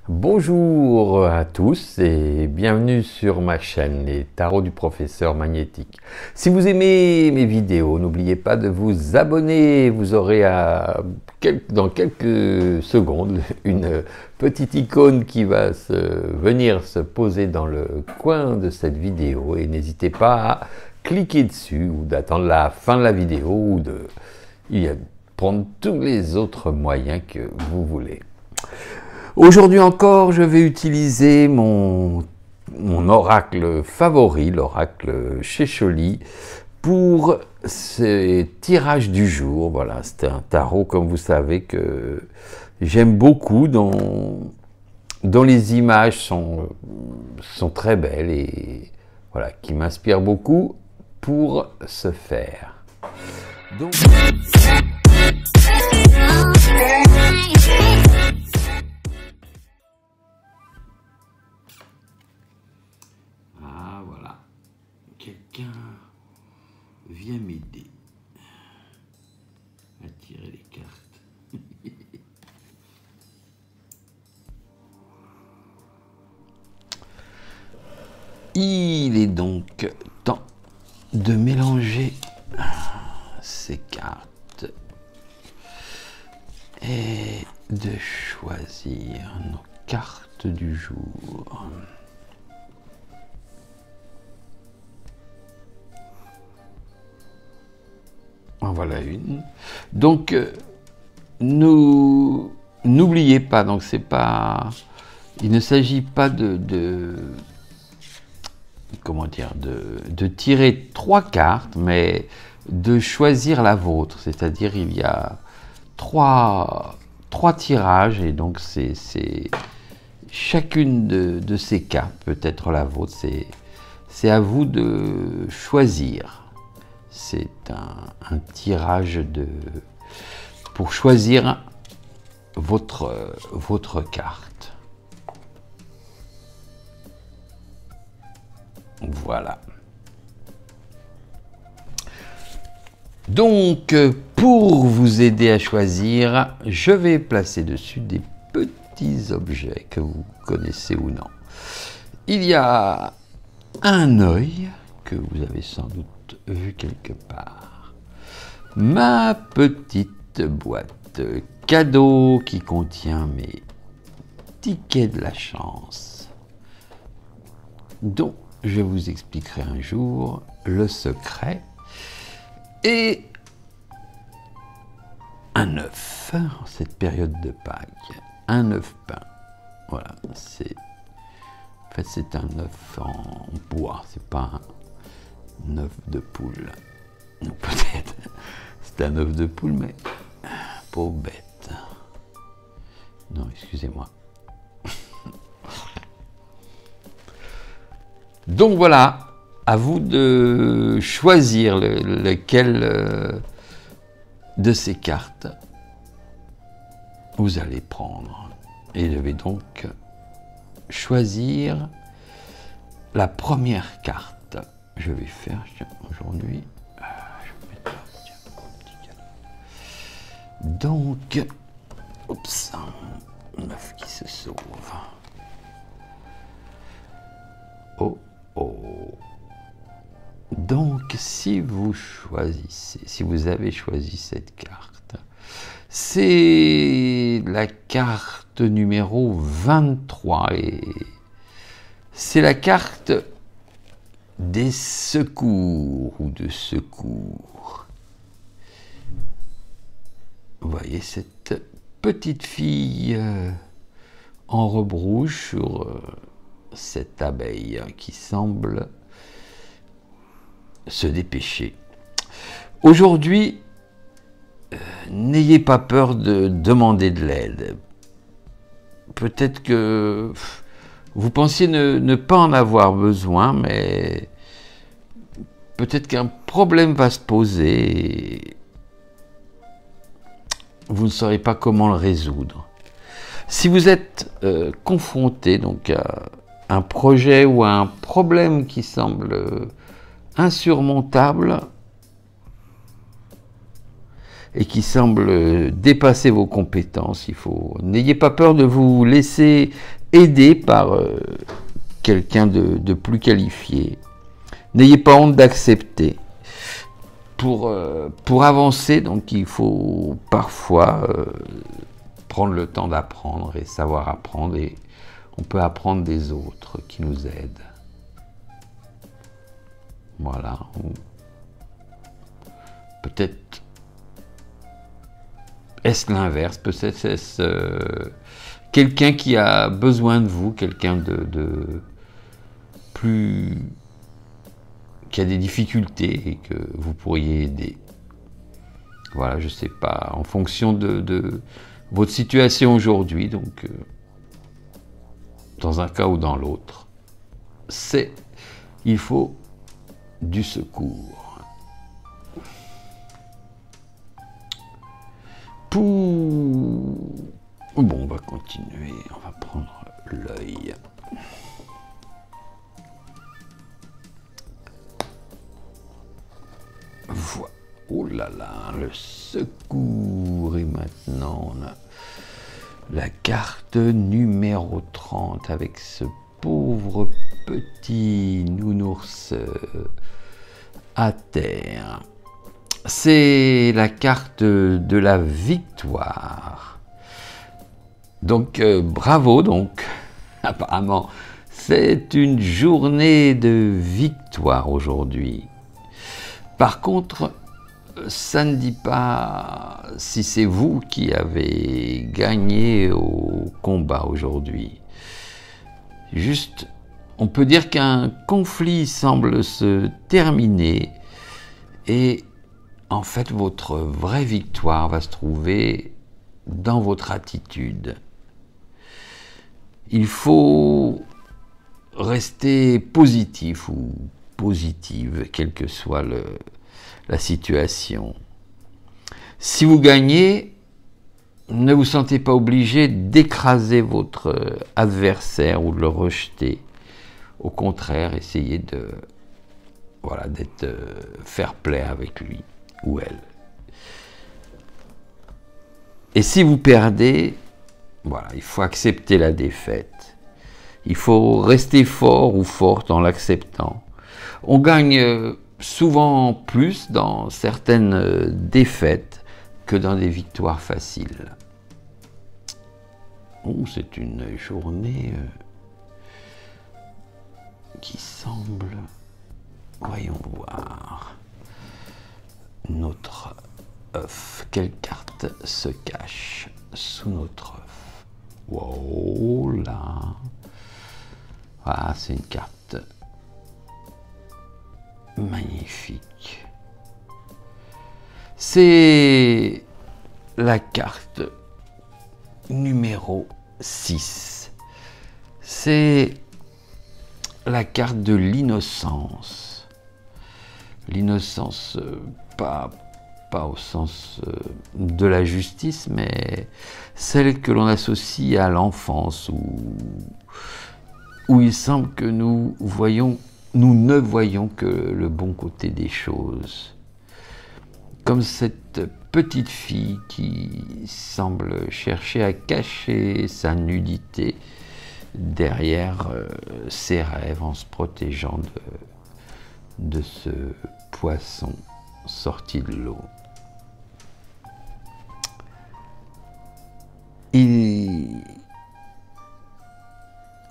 Bonjour à tous et bienvenue sur ma chaîne Les Tarots du Professeur Magnétique. Si vous aimez mes vidéos, n'oubliez pas de vous abonner. Vous aurez dans quelques secondes une petite icône qui va venir se poser dans le coin de cette vidéo et n'hésitez pas à cliquer dessus ou d'attendre la fin de la vidéo ou de prendre tous les autres moyens que vous voulez. Aujourd'hui encore, je vais utiliser mon oracle favori, l'oracle Shesholi, pour ces tirages du jour. Voilà, c'est un tarot, comme vous savez, que j'aime beaucoup, dont les images sont très belles et voilà, qui m'inspirent beaucoup pour ce faire. Donc... Ah, voilà. Quelqu'un vient m'aider à tirer les cartes. Il est donc temps de mélanger ces cartes et de choisir nos cartes du jour. En voilà une. Donc, n'oubliez pas, donc c'est pas, il ne s'agit pas comment dire, de tirer 3 cartes, mais de choisir la vôtre. C'est-à-dire, il y a trois tirages, et donc c'est chacune de ces cartes peut être la vôtre. C'est à vous de choisir. C'est un tirage pour choisir votre carte. Voilà. Donc, pour vous aider à choisir, je vais placer dessus des petits objets que vous connaissez ou non. Il y a un œil que vous avez sans doute vu quelque part. Ma petite boîte cadeau qui contient mes tickets de la chance, dont je vous expliquerai un jour le secret, et un œuf en cette période de Pâques, un œuf peint. Voilà, en fait c'est un œuf en bois, c'est pas un œuf de poule. Ou peut-être c'est un œuf de poule, mais pauvre bête. Non, excusez-moi. Donc voilà, à vous de choisir lequel de ces cartes vous allez prendre. Et je vais donc choisir la première carte. Je vais faire aujourd'hui. Je vais mettre là, tiens, un petit cadeau. Donc, oups, un œuf qui se sauve. Oh, oh. Donc, si vous avez choisi cette carte, c'est la carte numéro 23 et c'est la carte des secours ou de secours. Vous voyez cette petite fille en robe rouge sur cette abeille qui semble se dépêcher. Aujourd'hui, n'ayez pas peur de demander de l'aide. Peut-être que vous pensiez ne pas en avoir besoin, mais peut-être qu'un problème va se poser et vous ne saurez pas comment le résoudre. Si vous êtes confronté donc à un projet ou à un problème qui semble insurmontable et qui semble dépasser vos compétences, n'ayez pas peur de vous laisser aidé par quelqu'un de plus qualifié. N'ayez pas honte d'accepter. Pour avancer, donc il faut parfois prendre le temps d'apprendre et savoir apprendre, et on peut apprendre des autres qui nous aident. Voilà. Peut-être est-ce l'inverse, peut-être est-ce quelqu'un qui a besoin de vous, quelqu'un de plus... qui a des difficultés et que vous pourriez aider. Voilà, je ne sais pas, en fonction de votre situation aujourd'hui, donc dans un cas ou dans l'autre, il faut du secours. Bon, on va continuer, on va prendre l'œil. Voilà. Oh là là, le secours. Et maintenant, on a la carte numéro 30 avec ce pauvre petit nounours à terre. C'est la carte de la victoire. Donc, bravo, donc, apparemment, c'est une journée de victoire aujourd'hui. Par contre, ça ne dit pas si c'est vous qui avez gagné au combat aujourd'hui. Juste, on peut dire qu'un conflit semble se terminer et en fait, votre vraie victoire va se trouver dans votre attitude. Il faut rester positif ou positive, quelle que soit la situation. Si vous gagnez, ne vous sentez pas obligé d'écraser votre adversaire ou de le rejeter. Au contraire, essayez d'être fair play avec lui ou elle. Et si vous perdez, voilà, il faut accepter la défaite. Il faut rester fort ou forte en l'acceptant. On gagne souvent plus dans certaines défaites que dans des victoires faciles. Oh, c'est une journée qui semble... Voyons voir. Notre œuf. Quelle carte se cache sous notre œuf? Wow, là. Voilà, c'est une carte magnifique. C'est la carte numéro 6. C'est la carte de l'innocence. L'innocence, pas au sens de la justice, mais celle que l'on associe à l'enfance, où il semble que nous ne voyons que le bon côté des choses. Comme cette petite fille qui semble chercher à cacher sa nudité derrière ses rêves en se protégeant de ce poisson sorti de l'eau. Il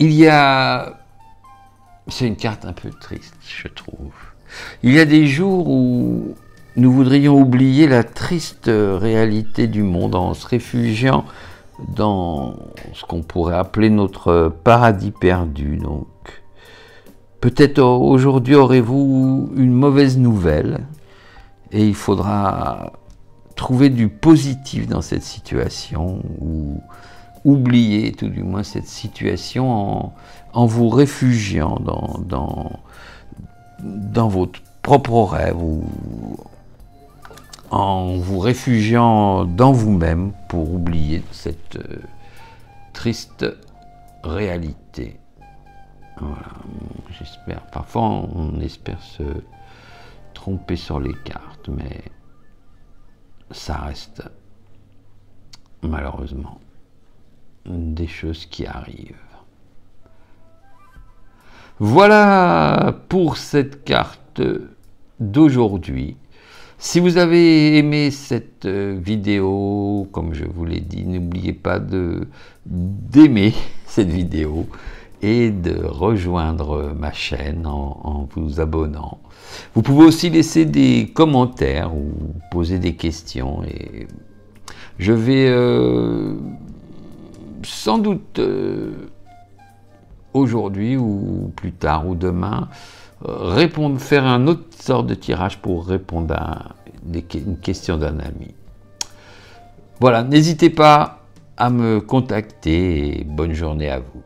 y a... C'est une carte un peu triste, je trouve. Il y a des jours où nous voudrions oublier la triste réalité du monde en se réfugiant dans ce qu'on pourrait appeler notre paradis perdu. Donc, peut-être aujourd'hui aurez-vous une mauvaise nouvelle et il faudra trouver du positif dans cette situation ou oublier tout du moins cette situation en vous réfugiant dans votre propre rêve ou en vous réfugiant dans vous-même pour oublier cette triste réalité. Voilà, j'espère. Parfois, on espère se tromper sur les cartes, mais ça reste malheureusement des choses qui arrivent. Voilà pour cette carte d'aujourd'hui. Si vous avez aimé cette vidéo, comme je vous l'ai dit, n'oubliez pas d'aimer cette vidéo et de rejoindre ma chaîne en vous abonnant. Vous pouvez aussi laisser des commentaires ou poser des questions et je vais sans doute aujourd'hui ou plus tard ou demain faire un autre sort de tirage pour répondre à une question d'un ami. Voilà, n'hésitez pas à me contacter et bonne journée à vous.